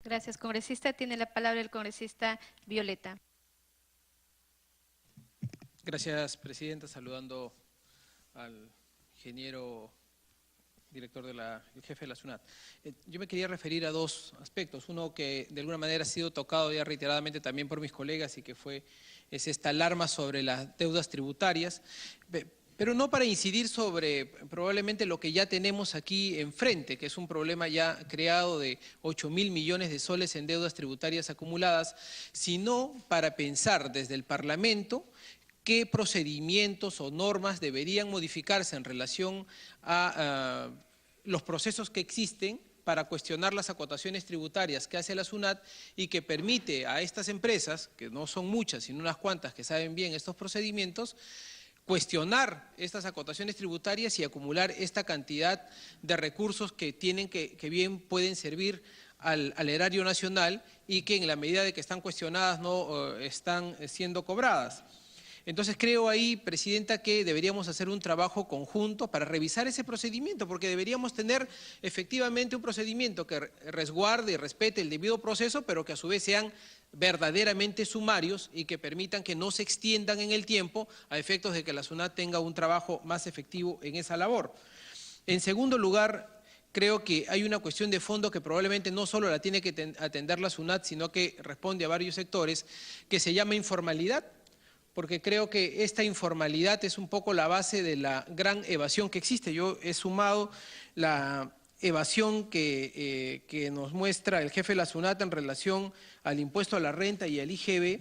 Gracias, congresista. Tiene la palabra el congresista Violeta. Gracias, presidenta. Saludando al ingeniero director el jefe de la SUNAT. Yo me quería referir a dos aspectos. Uno que de alguna manera ha sido tocado ya reiteradamente también por mis colegas y que es esta alarma sobre las deudas tributarias, pero no para incidir sobre probablemente lo que ya tenemos aquí enfrente, que es un problema ya creado de 8.000 millones de soles en deudas tributarias acumuladas, sino para pensar desde el Parlamento qué procedimientos o normas deberían modificarse en relación a los procesos que existen para cuestionar las acotaciones tributarias que hace la SUNAT y que permite a estas empresas, que no son muchas, sino unas cuantas que saben bien estos procedimientos, cuestionar estas acotaciones tributarias y acumular esta cantidad de recursos que bien pueden servir al erario nacional y que en la medida de que están cuestionadas no están siendo cobradas. Entonces creo ahí, presidenta, que deberíamos hacer un trabajo conjunto para revisar ese procedimiento, porque deberíamos tener efectivamente un procedimiento que resguarde y respete el debido proceso, pero que a su vez sean verdaderamente sumarios y que permitan que no se extiendan en el tiempo a efectos de que la SUNAT tenga un trabajo más efectivo en esa labor. En segundo lugar, creo que hay una cuestión de fondo que probablemente no solo la tiene que atender la SUNAT, sino que responde a varios sectores, que se llama informalidad, porque creo que esta informalidad es un poco la base de la gran evasión que existe. Yo he sumado la evasión que nos muestra el jefe de la SUNAT en relación al impuesto a la renta y al IGB,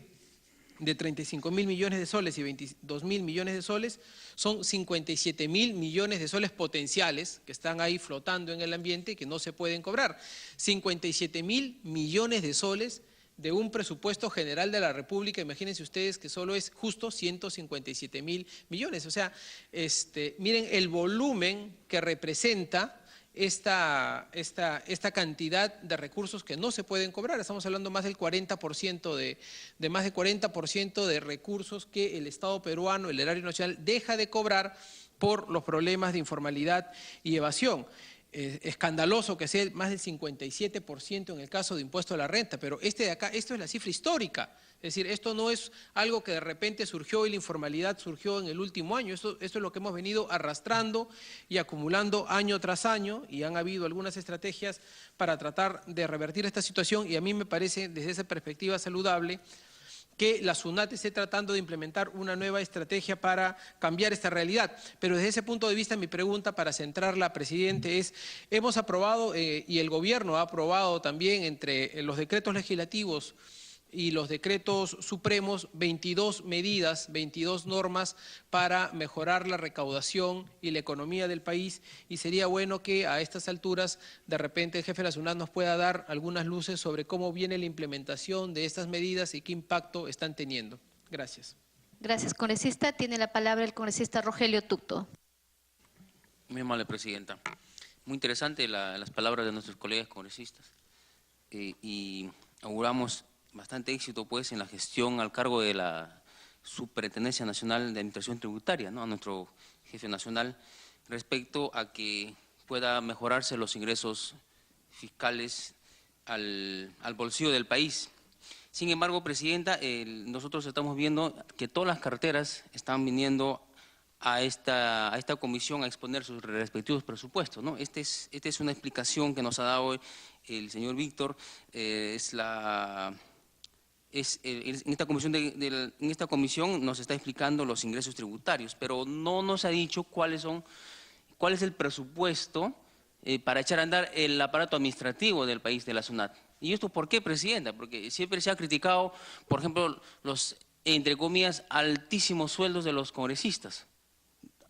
de 35.000 millones de soles y 22.000 millones de soles, son 57.000 millones de soles potenciales que están ahí flotando en el ambiente y que no se pueden cobrar. 57.000 millones de soles de un presupuesto general de la República, imagínense ustedes que solo es justo 157.000 millones. O sea, miren el volumen que representa esta cantidad de recursos que no se pueden cobrar. Estamos hablando más del 40% de más de 40% de recursos que el Estado peruano, el erario nacional, deja de cobrar por los problemas de informalidad y evasión. Escandaloso que sea más del 57% en el caso de impuesto a la renta, pero de acá, esto es la cifra histórica. Es decir, esto no es algo que de repente surgió y la informalidad surgió en el último año. Esto es lo que hemos venido arrastrando y acumulando año tras año, y han habido algunas estrategias para tratar de revertir esta situación, y a mí me parece desde esa perspectiva saludable que la SUNAT esté tratando de implementar una nueva estrategia para cambiar esta realidad. Pero desde ese punto de vista, mi pregunta para centrarla, presidente, es, hemos aprobado y el gobierno ha aprobado también entre los decretos legislativos y los decretos supremos 22 medidas, 22 normas para mejorar la recaudación y la economía del país, y sería bueno que a estas alturas de repente el jefe de la SUNAT nos pueda dar algunas luces sobre cómo viene la implementación de estas medidas y qué impacto están teniendo. Gracias. Gracias, congresista. Tiene la palabra el congresista Rogelio Tucto. Muy amable, presidenta. Muy interesante las palabras de nuestros colegas congresistas y auguramos bastante éxito pues en la gestión al cargo de la Superintendencia Nacional de Administración Tributaria, ¿no?, a nuestro jefe nacional, respecto a que pueda mejorarse los ingresos fiscales al bolsillo del país. Sin embargo, presidenta, nosotros estamos viendo que todas las carteras están viniendo a esta comisión a exponer sus respectivos presupuestos, ¿no? Esta es una explicación que nos ha dado el señor Víctor, en esta comisión nos está explicando los ingresos tributarios, pero no nos ha dicho cuál es el presupuesto para echar a andar el aparato administrativo del país, de la SUNAT. ¿Y esto por qué, presidenta? Porque siempre se ha criticado, por ejemplo, los, entre comillas, altísimos sueldos de los congresistas,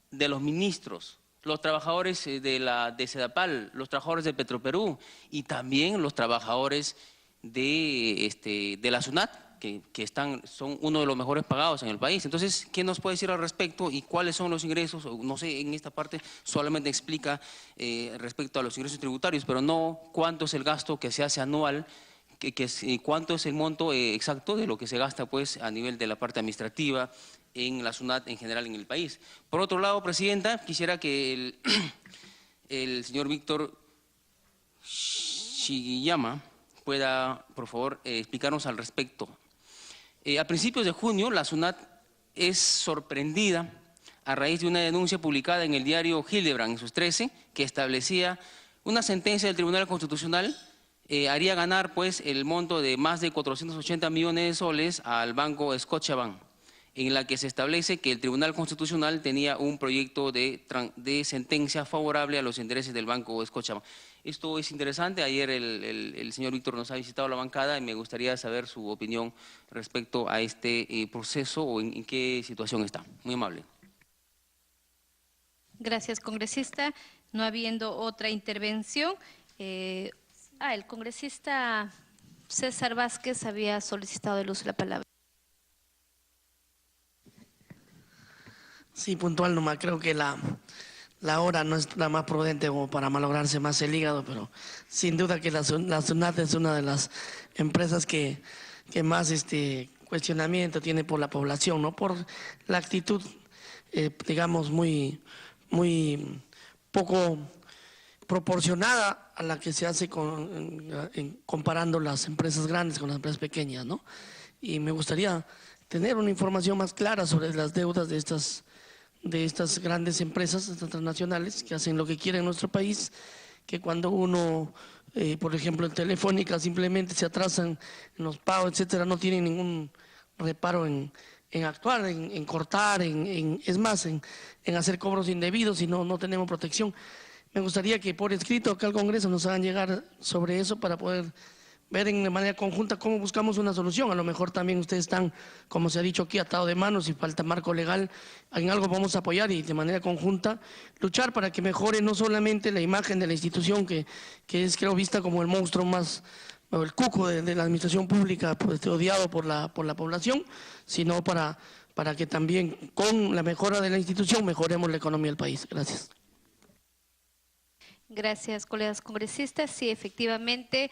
de los ministros, los trabajadores de Sedapal, los trabajadores de Petroperú y también los trabajadores de la SUNAT, que son uno de los mejores pagados en el país. Entonces, ¿qué nos puede decir al respecto y cuáles son los ingresos? No sé, en esta parte solamente explica respecto a los ingresos tributarios, pero no cuánto es el gasto que se hace anual, cuánto es el monto exacto de lo que se gasta pues a nivel de la parte administrativa en la SUNAT en general en el país. Por otro lado, presidenta, quisiera que el señor Víctor Shigiyama, pueda, por favor, explicarnos al respecto. A principios de junio, la SUNAT es sorprendida a raíz de una denuncia publicada en el diario Hildebrand, en sus 13, que establecía una sentencia del Tribunal Constitucional, haría ganar pues el monto de más de 480 millones de soles al Banco Scotiabank, en la que se establece que el Tribunal Constitucional tenía un proyecto de sentencia favorable a los intereses del Banco Scotiabank. Esto es interesante. Ayer el señor Víctor nos ha visitado la bancada y me gustaría saber su opinión respecto a este proceso o en qué situación está. Muy amable. Gracias, congresista. No habiendo otra intervención, el congresista César Vázquez había solicitado el uso de la palabra. Sí, puntual nomás, creo que la hora no es la más prudente como para malograrse más el hígado, pero sin duda que la SUNAT es una de las empresas que más cuestionamiento tiene por la población, ¿no? Por la actitud, digamos, muy poco proporcionada a la que se hace comparando las empresas grandes con las empresas pequeñas, ¿no? Y me gustaría tener una información más clara sobre las deudas de estas grandes empresas, estas transnacionales, que hacen lo que quieren en nuestro país, que cuando uno, por ejemplo, en Telefónica simplemente se atrasan en los pagos, etcétera, no tienen ningún reparo en actuar, en cortar, es más, en hacer cobros indebidos y no tenemos protección. Me gustaría que por escrito acá al Congreso nos hagan llegar sobre eso para poder ver de manera conjunta cómo buscamos una solución. A lo mejor también ustedes están, como se ha dicho aquí, atados de manos y falta marco legal. En algo vamos a apoyar y de manera conjunta luchar para que mejore no solamente la imagen de la institución que es, creo, vista como el monstruo más, o el cuco de la administración pública, pues, odiado por la población, sino para que también con la mejora de la institución mejoremos la economía del país. Gracias. Gracias, colegas congresistas. Sí, efectivamente,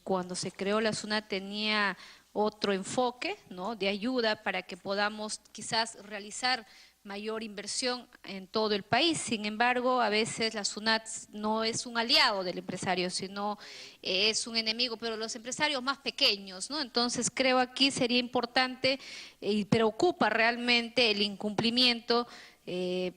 cuando se creó la SUNAT tenía otro enfoque, ¿no?, de ayuda para que podamos quizás realizar mayor inversión en todo el país. Sin embargo, a veces la SUNAT no es un aliado del empresario, sino es un enemigo, pero los empresarios más pequeños, ¿no? Entonces creo aquí sería importante y preocupa realmente el incumplimiento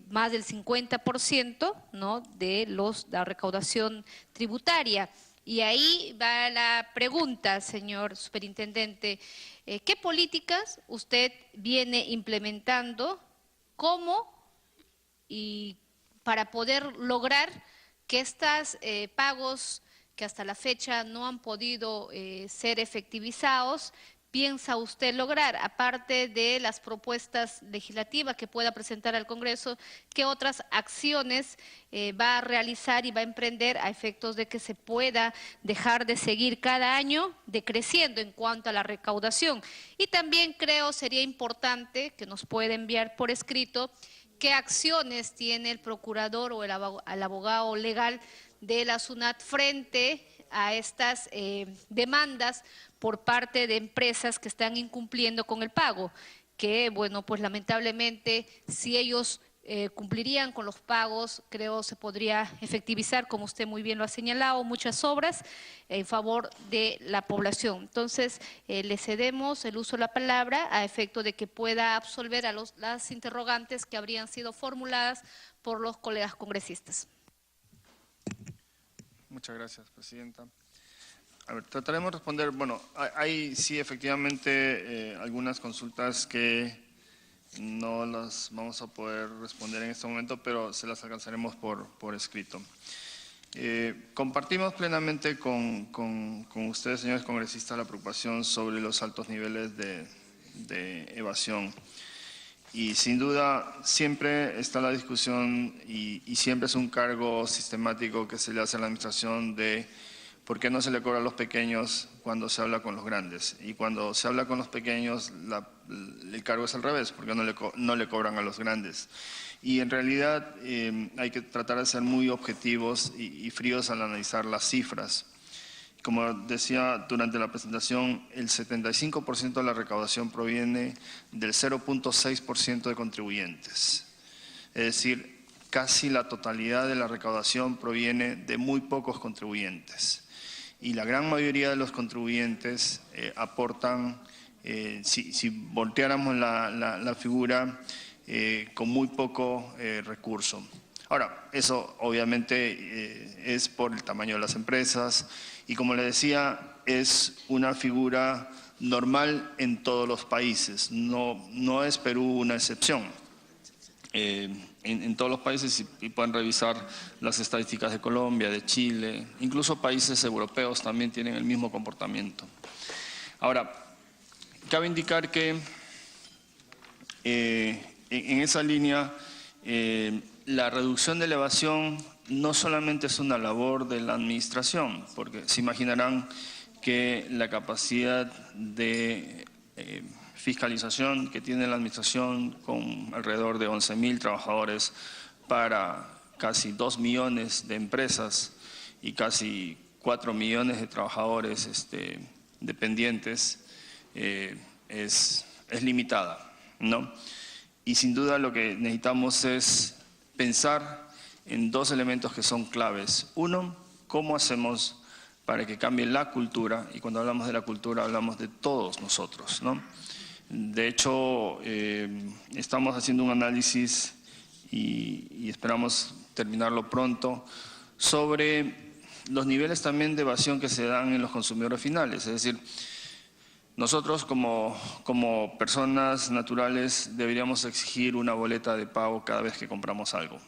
más del 50%, ¿no?, de la recaudación tributaria. Y ahí va la pregunta, señor superintendente, ¿qué políticas usted viene implementando? ¿Cómo? Y para poder lograr que estos pagos que hasta la fecha no han podido ser efectivizados, piensa usted lograr, aparte de las propuestas legislativas que pueda presentar al Congreso, qué otras acciones va a realizar y va a emprender a efectos de que se pueda dejar de seguir cada año decreciendo en cuanto a la recaudación? Y también creo sería importante que nos pueda enviar por escrito qué acciones tiene el procurador o el abogado legal de la SUNAT frente a estas demandas por parte de empresas que están incumpliendo con el pago, que bueno, pues lamentablemente si ellos cumplirían con los pagos, creo se podría efectivizar, como usted muy bien lo ha señalado, muchas obras en favor de la población. Entonces, le cedemos el uso de la palabra a efecto de que pueda absolver a las interrogantes que habrían sido formuladas por los colegas congresistas. Muchas gracias, presidenta. A ver, trataremos de responder. Bueno, hay sí efectivamente algunas consultas que no las vamos a poder responder en este momento, pero se las alcanzaremos por escrito. Compartimos plenamente con ustedes, señores congresistas, la preocupación sobre los altos niveles de evasión. Y sin duda siempre está la discusión y siempre es un cargo sistemático que se le hace a la administración de por qué no se le cobra a los pequeños cuando se habla con los grandes. Y cuando se habla con los pequeños el cargo es al revés, porque no le cobran a los grandes. Y en realidad hay que tratar de ser muy objetivos y fríos al analizar las cifras. Como decía durante la presentación, el 75% de la recaudación proviene del 0.6% de contribuyentes. Es decir, casi la totalidad de la recaudación proviene de muy pocos contribuyentes. y la gran mayoría de los contribuyentes aportan, si volteáramos la figura, con muy poco recurso. Ahora, eso obviamente es por el tamaño de las empresas y, como le decía, es una figura normal en todos los países, no es Perú una excepción. En todos los países, y pueden revisar las estadísticas de Colombia, de Chile, incluso países europeos también tienen el mismo comportamiento. Ahora, cabe indicar que en esa línea la reducción de la evasión no solamente es una labor de la administración, porque se imaginarán que la capacidad de fiscalización que tiene la administración con alrededor de 11.000 trabajadores para casi 2 millones de empresas y casi 4 millones de trabajadores dependientes es limitada, ¿no? Y sin duda lo que necesitamos es pensar en dos elementos que son claves. Uno, ¿cómo hacemos para que cambie la cultura? Y cuando hablamos de la cultura hablamos de todos nosotros, ¿no? De hecho, estamos haciendo un análisis y esperamos terminarlo pronto sobre los niveles también de evasión que se dan en los consumidores finales. Es decir, nosotros como personas naturales deberíamos exigir una boleta de pago cada vez que compramos algo,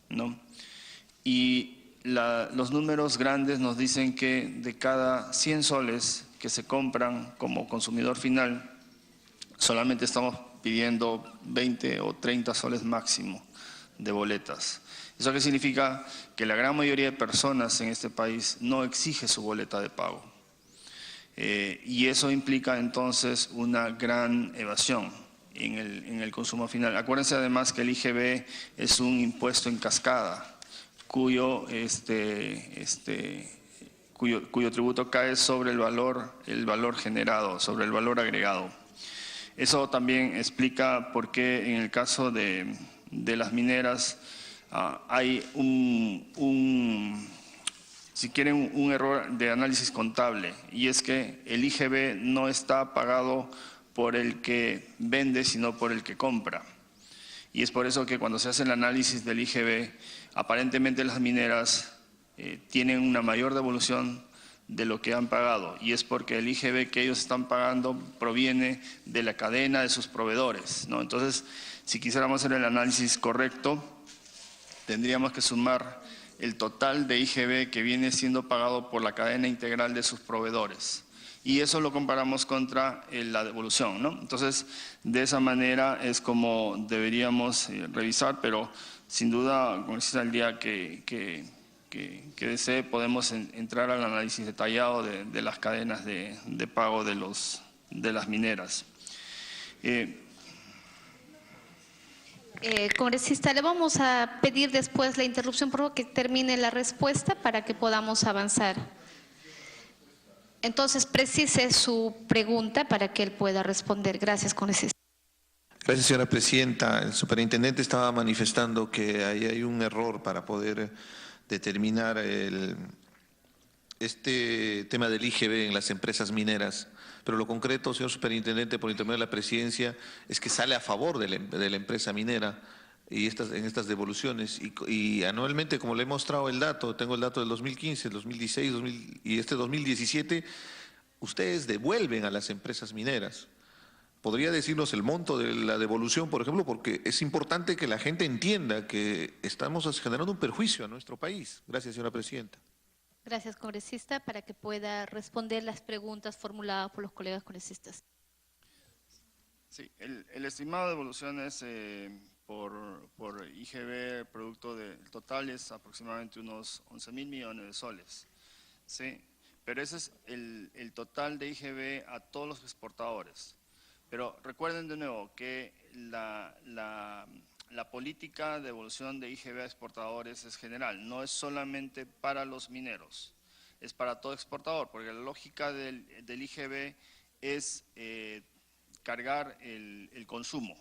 ¿no? Y los números grandes nos dicen que de cada 100 soles que se compran como consumidor final, solamente estamos pidiendo 20 o 30 soles máximo de boletas. ¿Eso qué significa? Que la gran mayoría de personas en este país no exige su boleta de pago. Y eso implica entonces una gran evasión en el consumo final. Acuérdense además que el IGB es un impuesto en cascada, cuyo tributo cae sobre el valor generado, sobre el valor agregado. Eso también explica por qué en el caso de las mineras hay si quieren, un error de análisis contable, y es que el IGB no está pagado por el que vende, sino por el que compra. Y es por eso que cuando se hace el análisis del IGB, aparentemente las mineras tienen una mayor devolución de lo que han pagado, y es porque el IGB que ellos están pagando proviene de la cadena de sus proveedores, ¿no? Entonces, si quisiéramos hacer el análisis correcto, tendríamos que sumar el total de IGB que viene siendo pagado por la cadena integral de sus proveedores. Y eso lo comparamos contra la devolución, ¿no? Entonces, de esa manera es como deberíamos revisar, pero sin duda, como decía, el día que desee, podemos entrar al análisis detallado de las cadenas de pago de las mineras. Congresista, le vamos a pedir después la interrupción, por favor, que termine la respuesta para que podamos avanzar. Entonces, precise su pregunta para que él pueda responder. Gracias, congresista. Gracias, señora presidenta. El superintendente estaba manifestando que ahí hay un error para poder determinar este tema del IGB en las empresas mineras. Pero lo concreto, señor superintendente, por intermedio de la presidencia, es que sale a favor de la empresa minera y en estas devoluciones. Y anualmente, como le he mostrado el dato, tengo el dato del 2015, 2016 y este 2017, ustedes devuelven a las empresas mineras. ¿Podría decirnos el monto de la devolución, por ejemplo? Porque es importante que la gente entienda que estamos generando un perjuicio a nuestro país. Gracias, señora presidenta. Gracias, congresista, para que pueda responder las preguntas formuladas por los colegas congresistas. Sí, el estimado de devoluciones por IGB, producto del total, es aproximadamente unos 11.000 millones de soles. ¿Sí? Pero ese es el total de IGB a todos los exportadores. Pero recuerden de nuevo que la política de devolución de IGB a exportadores es general, no es solamente para los mineros, es para todo exportador, porque la lógica del IGB es cargar el consumo,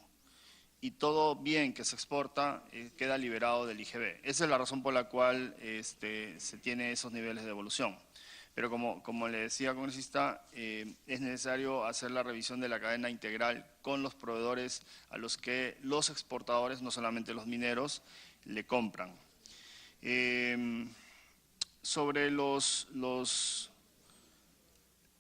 y todo bien que se exporta queda liberado del IGB. Esa es la razón por la cual se tiene esos niveles de devolución. Pero como le decía, congresista, es necesario hacer la revisión de la cadena integral con los proveedores a los que los exportadores, no solamente los mineros, le compran. Sobre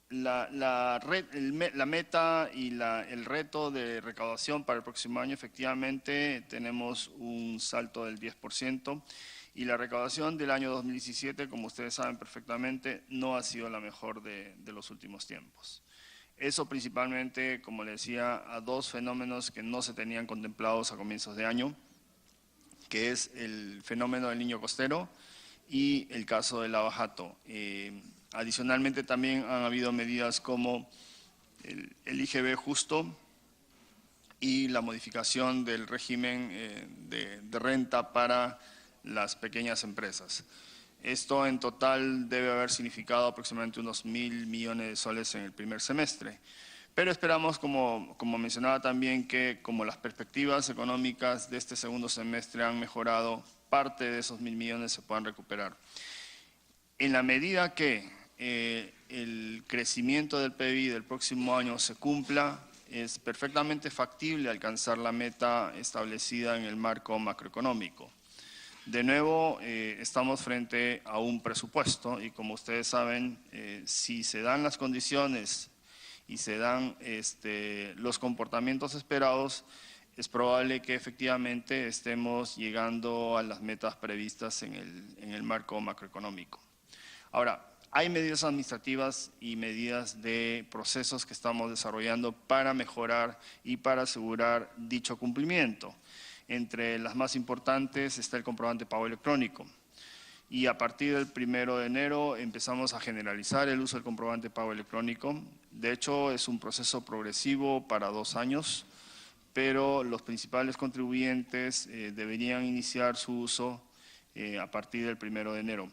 la meta y el reto de recaudación para el próximo año, efectivamente tenemos un salto del 10%. Y la recaudación del año 2017, como ustedes saben perfectamente, no ha sido la mejor de los últimos tiempos. Eso principalmente, como le decía, a dos fenómenos que no se tenían contemplados a comienzos de año, que es el fenómeno del Niño Costero y el caso del Lava-Jato. Adicionalmente también han habido medidas como el IGB justo y la modificación del régimen de renta para las pequeñas empresas. Esto en total debe haber significado aproximadamente unos 1.000 millones de soles en el primer semestre. Pero esperamos, como mencionaba también, que como las perspectivas económicas de este segundo semestre han mejorado, parte de esos 1.000 millones se puedan recuperar. En la medida que el crecimiento del PBI del próximo año se cumpla, es perfectamente factible alcanzar la meta establecida en el marco macroeconómico. De nuevo, estamos frente a un presupuesto y como ustedes saben, si se dan las condiciones y se dan los comportamientos esperados, es probable que efectivamente estemos llegando a las metas previstas en el marco macroeconómico. Ahora, hay medidas administrativas y medidas de procesos que estamos desarrollando para mejorar y para asegurar dicho cumplimiento. Entre las más importantes está el comprobante de pago electrónico. Y a partir del 1 de enero empezamos a generalizar el uso del comprobante de pago electrónico. De hecho, es un proceso progresivo para 2 años, pero los principales contribuyentes deberían iniciar su uso a partir del 1 de enero.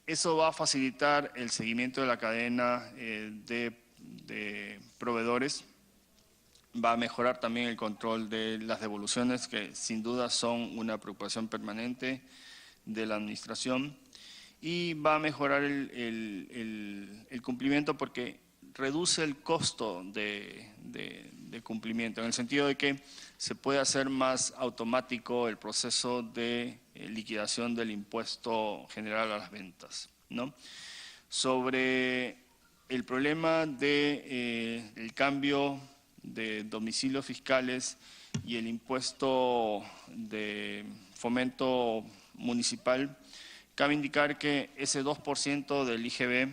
Eso va a facilitar el seguimiento de la cadena de proveedores. Va a mejorar también el control de las devoluciones, que sin duda son una preocupación permanente de la administración. Y va a mejorar el cumplimiento porque reduce el costo de cumplimiento, en el sentido de que se puede hacer más automático el proceso de liquidación del impuesto general a las ventas, ¿no? Sobre el problema del cambio de domicilios fiscales y el impuesto de fomento municipal, cabe indicar que ese 2% del IGB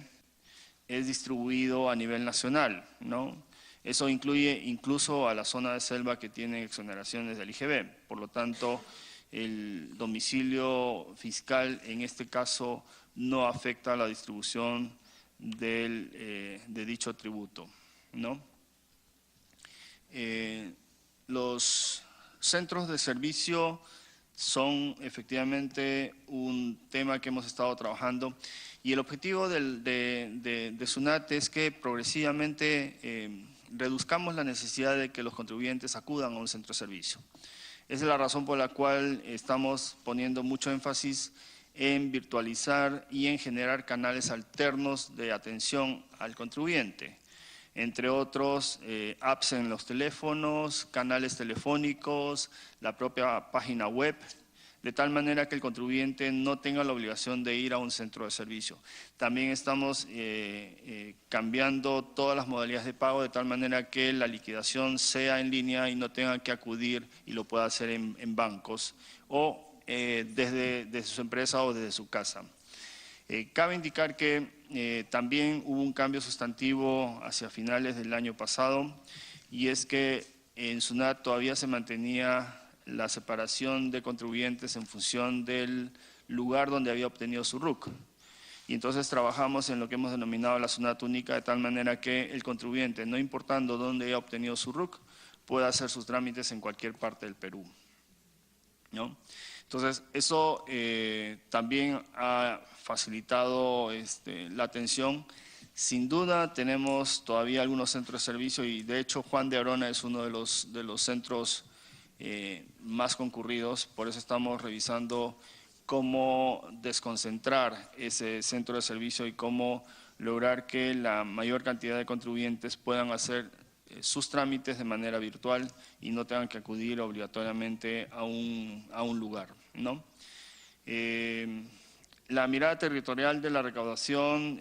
es distribuido a nivel nacional, ¿no? Eso incluye incluso a la zona de selva que tiene exoneraciones del IGB. Por lo tanto, el domicilio fiscal en este caso no afecta a la distribución de dicho tributo, ¿no? Los centros de servicio son efectivamente un tema que hemos estado trabajando y el objetivo de SUNAT es que progresivamente reduzcamos la necesidad de que los contribuyentes acudan a un centro de servicio. Esa es la razón por la cual estamos poniendo mucho énfasis en virtualizar y en generar canales alternos de atención al contribuyente. Entre otros, apps en los teléfonos, canales telefónicos, la propia página web, de tal manera que el contribuyente no tenga la obligación de ir a un centro de servicio. También estamos cambiando todas las modalidades de pago de tal manera que la liquidación sea en línea y no tenga que acudir y lo pueda hacer en bancos o desde su empresa o desde su casa. Cabe indicar que también hubo un cambio sustantivo hacia finales del año pasado y es que en SUNAT todavía se mantenía la separación de contribuyentes en función del lugar donde había obtenido su RUC. Y entonces trabajamos en lo que hemos denominado la SUNAT única de tal manera que el contribuyente, no importando dónde haya obtenido su RUC, pueda hacer sus trámites en cualquier parte del Perú, ¿no? Entonces, eso también ha facilitado la atención. Sin duda tenemos todavía algunos centros de servicio y de hecho Juan de Arona es uno de los centros más concurridos, por eso estamos revisando cómo desconcentrar ese centro de servicio y cómo lograr que la mayor cantidad de contribuyentes puedan hacer sus trámites de manera virtual y no tengan que acudir obligatoriamente a un lugar, ¿no? La mirada territorial de la recaudación,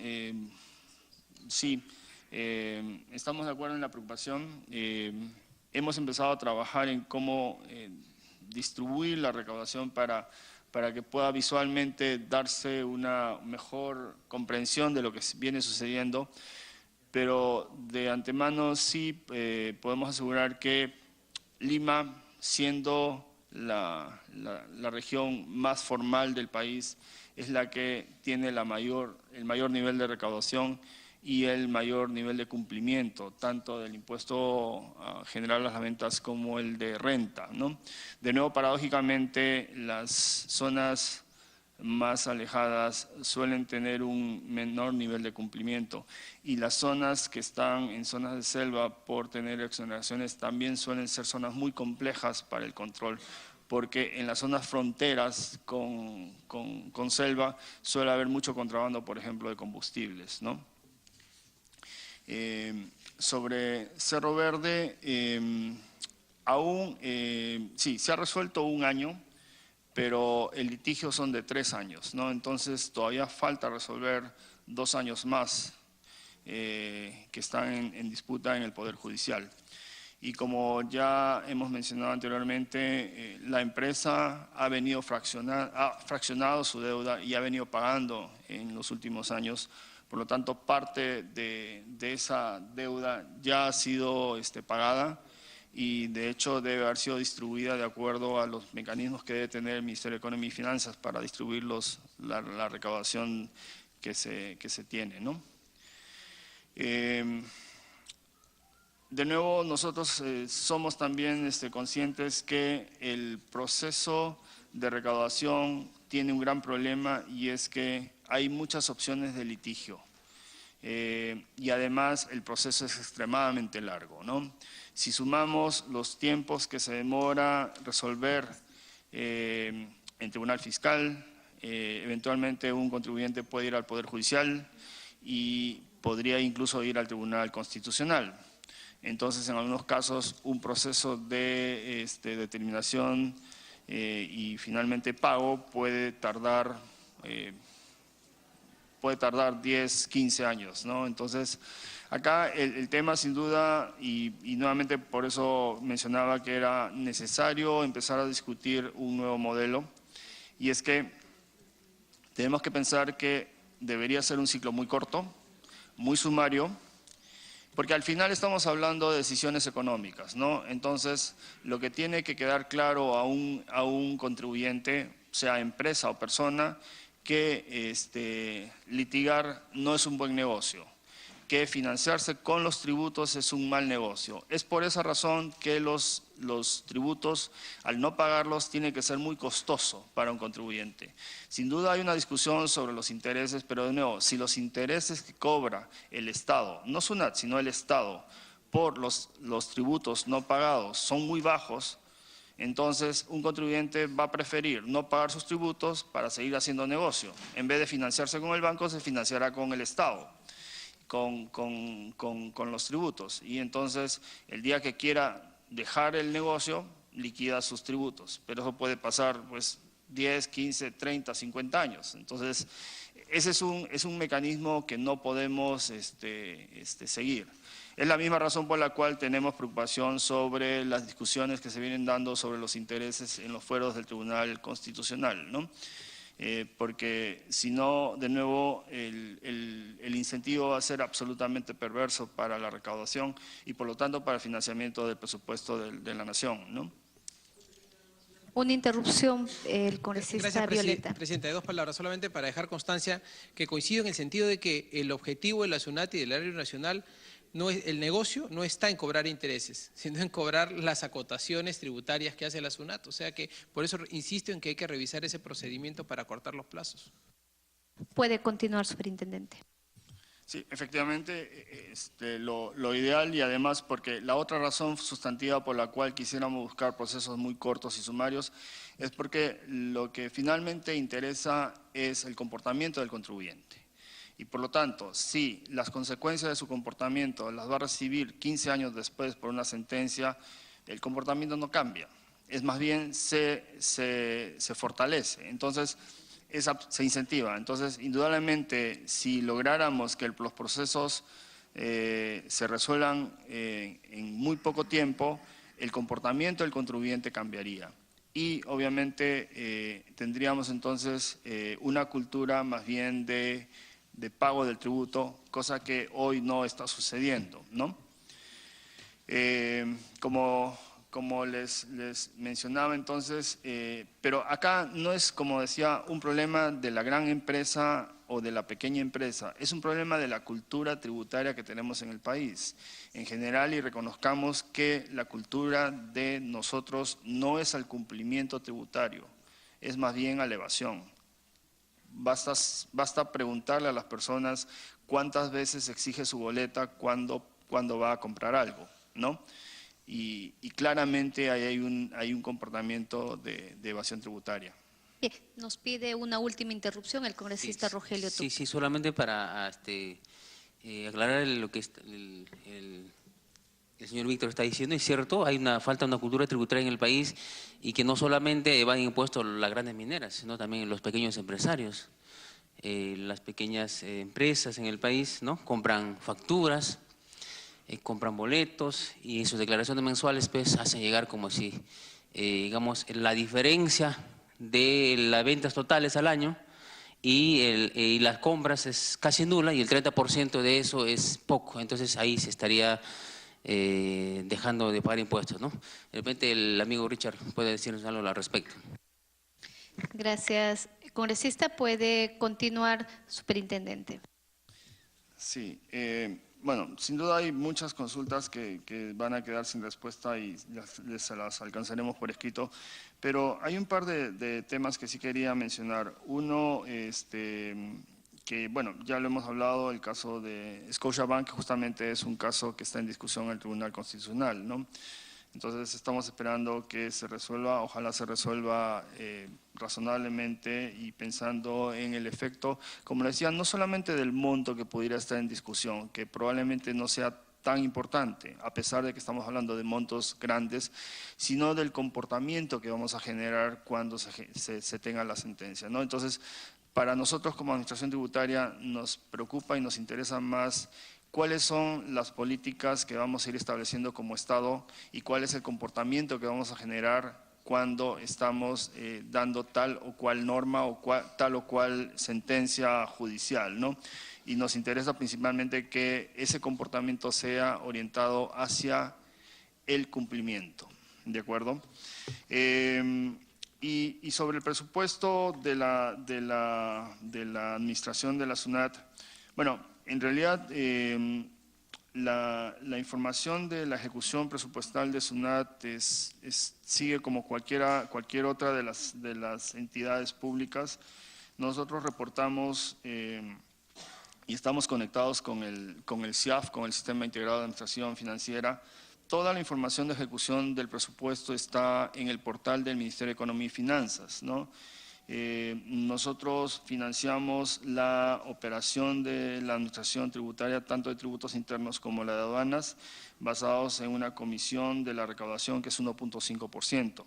sí, estamos de acuerdo en la preocupación. Hemos empezado a trabajar en cómo distribuir la recaudación para que pueda visualmente darse una mejor comprensión de lo que viene sucediendo, pero de antemano sí podemos asegurar que Lima, siendo la región más formal del país, es la que tiene el mayor nivel de recaudación y el mayor nivel de cumplimiento, tanto del impuesto general a las ventas como el de renta, ¿no? De nuevo, paradójicamente, las zonas más alejadas suelen tener un menor nivel de cumplimiento y las zonas que están en zonas de selva por tener exoneraciones también suelen ser zonas muy complejas para el control, porque en las zonas fronteras con selva suele haber mucho contrabando, por ejemplo, de combustibles, ¿no? Sobre Cerro Verde, sí, se ha resuelto un año, pero el litigio son de 3 años, ¿no? Entonces todavía falta resolver 2 años más que están en disputa en el Poder Judicial. Y como ya hemos mencionado anteriormente, la empresa ha fraccionado su deuda y ha venido pagando en los últimos años. Por lo tanto, parte de esa deuda ya ha sido pagada y de hecho debe haber sido distribuida de acuerdo a los mecanismos que debe tener el Ministerio de Economía y Finanzas para distribuir la recaudación que se tiene, ¿no? De nuevo, nosotros somos también conscientes que el proceso de recaudación tiene un gran problema y es que hay muchas opciones de litigio y además el proceso es extremadamente largo, ¿no? Si sumamos los tiempos que se demora resolver en tribunal fiscal, eventualmente un contribuyente puede ir al Poder Judicial y podría incluso ir al Tribunal Constitucional. Entonces, en algunos casos, un proceso de determinación y finalmente pago puede tardar 10, 15 años, ¿no? Entonces, acá el tema sin duda, y nuevamente por eso mencionaba que era necesario empezar a discutir un nuevo modelo, y es que tenemos que pensar que debería ser un ciclo muy corto, muy sumario, porque al final estamos hablando de decisiones económicas, ¿no? Entonces, lo que tiene que quedar claro a un contribuyente, sea empresa o persona, que litigar no es un buen negocio, que financiarse con los tributos es un mal negocio. Es por esa razón que los tributos, al no pagarlos, tiene que ser muy costoso para un contribuyente. Sin duda hay una discusión sobre los intereses, pero de nuevo, si los intereses que cobra el Estado, no SUNAT, sino el Estado, por los tributos no pagados son muy bajos, entonces un contribuyente va a preferir no pagar sus tributos para seguir haciendo negocio. En vez de financiarse con el banco, se financiará con el Estado, con los tributos. Y entonces, el día que quiera dejar el negocio, liquida sus tributos. Pero eso puede pasar, pues, 10, 15, 30, 50 años. Entonces, ese es un mecanismo que no podemos seguir. Es la misma razón por la cual tenemos preocupación sobre las discusiones que se vienen dando sobre los intereses en los fueros del Tribunal Constitucional, ¿no? Porque si no, de nuevo, el incentivo va a ser absolutamente perverso para la recaudación y por lo tanto para el financiamiento del presupuesto de la nación, ¿no? Una interrupción, el congresista Gracias, Violeta. Presidenta, de 2 palabras, solamente para dejar constancia que coincido en el sentido de que el objetivo de la SUNAT y del Erario Nacional el negocio no está en cobrar intereses, sino en cobrar las acotaciones tributarias que hace la SUNAT. O sea que por eso insisto en que hay que revisar ese procedimiento para cortar los plazos. Puede continuar, superintendente. Sí, efectivamente, lo ideal y además porque la otra razón sustantiva por la cual quisiéramos buscar procesos muy cortos y sumarios es porque lo que finalmente interesa es el comportamiento del contribuyente. Y por lo tanto, si las consecuencias de su comportamiento las va a recibir 15 años después por una sentencia, el comportamiento no cambia. Es más bien se fortalece. Entonces, se incentiva. Entonces, indudablemente, si lográramos que los procesos se resuelvan en muy poco tiempo, el comportamiento del contribuyente cambiaría. Y obviamente tendríamos entonces una cultura más bien de pago del tributo, cosa que hoy no está sucediendo, ¿no? Como les mencionaba entonces, pero acá no es, como decía, un problema de la gran empresa o de la pequeña empresa, es un problema de la cultura tributaria que tenemos en el país en general, y reconozcamos que la cultura de nosotros no es al cumplimiento tributario, es más bien a la evasión. Basta preguntarle a las personas cuántas veces exige su boleta cuando va a comprar algo, ¿no? Y claramente ahí hay un comportamiento de evasión tributaria. Bien, nos pide una última interrupción el congresista Rogelio Tupi. Sí, solamente para aclarar lo que el señor Víctor está diciendo. Es cierto, hay falta de una cultura tributaria en el país, y que no solamente van impuestos las grandes mineras, sino también los pequeños empresarios. Las pequeñas empresas en el país, ¿no?, compran facturas, compran boletos, y en sus declaraciones mensuales pues hacen llegar como si, digamos, la diferencia de las ventas totales al año y las compras es casi nula, y el 30% de eso es poco. Entonces ahí se estaría dejando de pagar impuestos, ¿no? De repente el amigo Richard puede decirnos algo al respecto. Gracias. Congresista, puede continuar, superintendente. Sí, bueno, sin duda hay muchas consultas que van a quedar sin respuesta y les las alcanzaremos por escrito, pero hay un par de temas que sí quería mencionar. Uno, que bueno, ya lo hemos hablado, el caso de Scotiabank, que justamente es un caso que está en discusión en el Tribunal Constitucional, ¿no? Entonces estamos esperando que se resuelva, ojalá se resuelva razonablemente y pensando en el efecto, como le decía, no solamente del monto que pudiera estar en discusión, que probablemente no sea tan importante, a pesar de que estamos hablando de montos grandes, sino del comportamiento que vamos a generar cuando se tenga la sentencia, ¿no? Entonces, para nosotros como Administración Tributaria nos preocupa y nos interesa más cuáles son las políticas que vamos a ir estableciendo como Estado y cuál es el comportamiento que vamos a generar cuando estamos dando tal o cual norma o tal o cual sentencia judicial, ¿no? Y nos interesa principalmente que ese comportamiento sea orientado hacia el cumplimiento, ¿de acuerdo? Y sobre el presupuesto de la administración de la SUNAT, bueno, en realidad, la información de la ejecución presupuestal de SUNAT sigue como cualquier otra de las entidades públicas. Nosotros reportamos y estamos conectados con el SIAF, con el Sistema Integrado de Administración Financiera. Toda la información de ejecución del presupuesto está en el portal del Ministerio de Economía y Finanzas, ¿no? Nosotros financiamos la operación de la administración tributaria, tanto de tributos internos como la de aduanas, basados en una comisión de la recaudación que es 1.5%.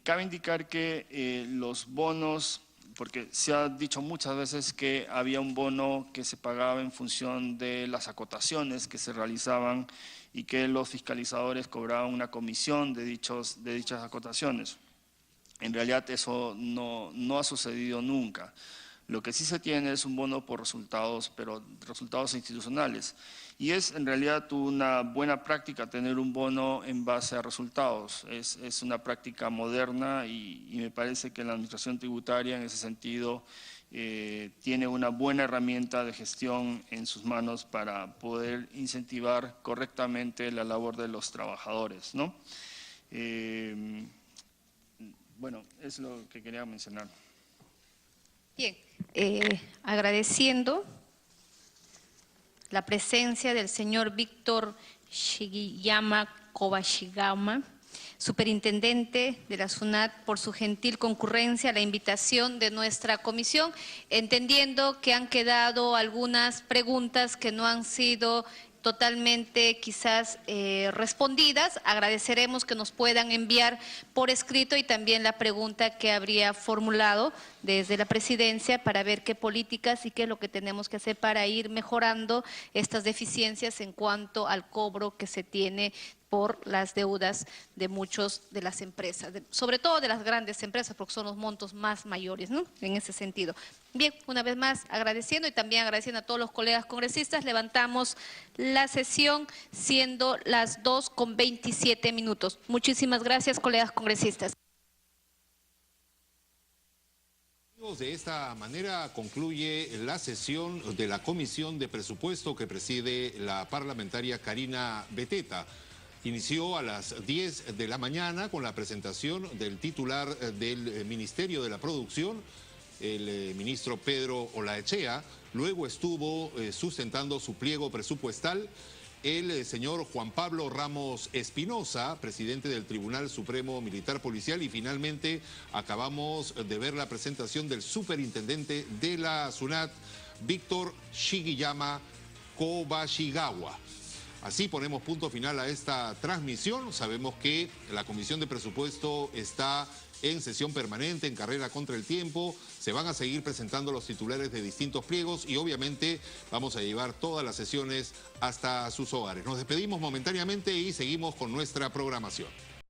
Cabe indicar que los bonos, porque se ha dicho muchas veces que había un bono que se pagaba en función de las acotaciones que se realizaban y que los fiscalizadores cobraban una comisión de dichas acotaciones. En realidad eso no ha sucedido nunca. Lo que sí se tiene es un bono por resultados, pero resultados institucionales. Y es en realidad una buena práctica tener un bono en base a resultados. Es una práctica moderna y me parece que la administración tributaria en ese sentido tiene una buena herramienta de gestión en sus manos para poder incentivar correctamente la labor de los trabajadores, ¿no? Bueno, es lo que quería mencionar. Bien, agradeciendo la presencia del señor Víctor Shigeyama Kobashigama, superintendente de la SUNAT, por su gentil concurrencia a la invitación de nuestra comisión, entendiendo que han quedado algunas preguntas que no han sido totalmente quizás respondidas. Agradeceremos que nos puedan enviar por escrito y también la pregunta que habría formulado desde la presidencia para ver qué políticas y qué es lo que tenemos que hacer para ir mejorando estas deficiencias en cuanto al cobro que se tiene por las deudas de muchas de las empresas, sobre todo de las grandes empresas, porque son los montos más mayores, ¿no? En ese sentido. Bien, una vez más agradeciendo y también agradeciendo a todos los colegas congresistas, levantamos la sesión siendo las 2:27. Muchísimas gracias, colegas congresistas. De esta manera concluye la sesión de la Comisión de Presupuesto que preside la parlamentaria Karina Beteta. Inició a las 10 de la mañana con la presentación del titular del Ministerio de la Producción, el ministro Pedro Olaechea. Luego estuvo sustentando su pliego presupuestal el señor Juan Pablo Ramos Espinosa, presidente del Tribunal Supremo Militar Policial, y finalmente acabamos de ver la presentación del superintendente de la SUNAT, Víctor Shigeyama Kobashigawa. Así ponemos punto final a esta transmisión. Sabemos que la Comisión de Presupuesto está en sesión permanente, en carrera contra el tiempo. Se van a seguir presentando los titulares de distintos pliegos y obviamente vamos a llevar todas las sesiones hasta sus hogares. Nos despedimos momentáneamente y seguimos con nuestra programación.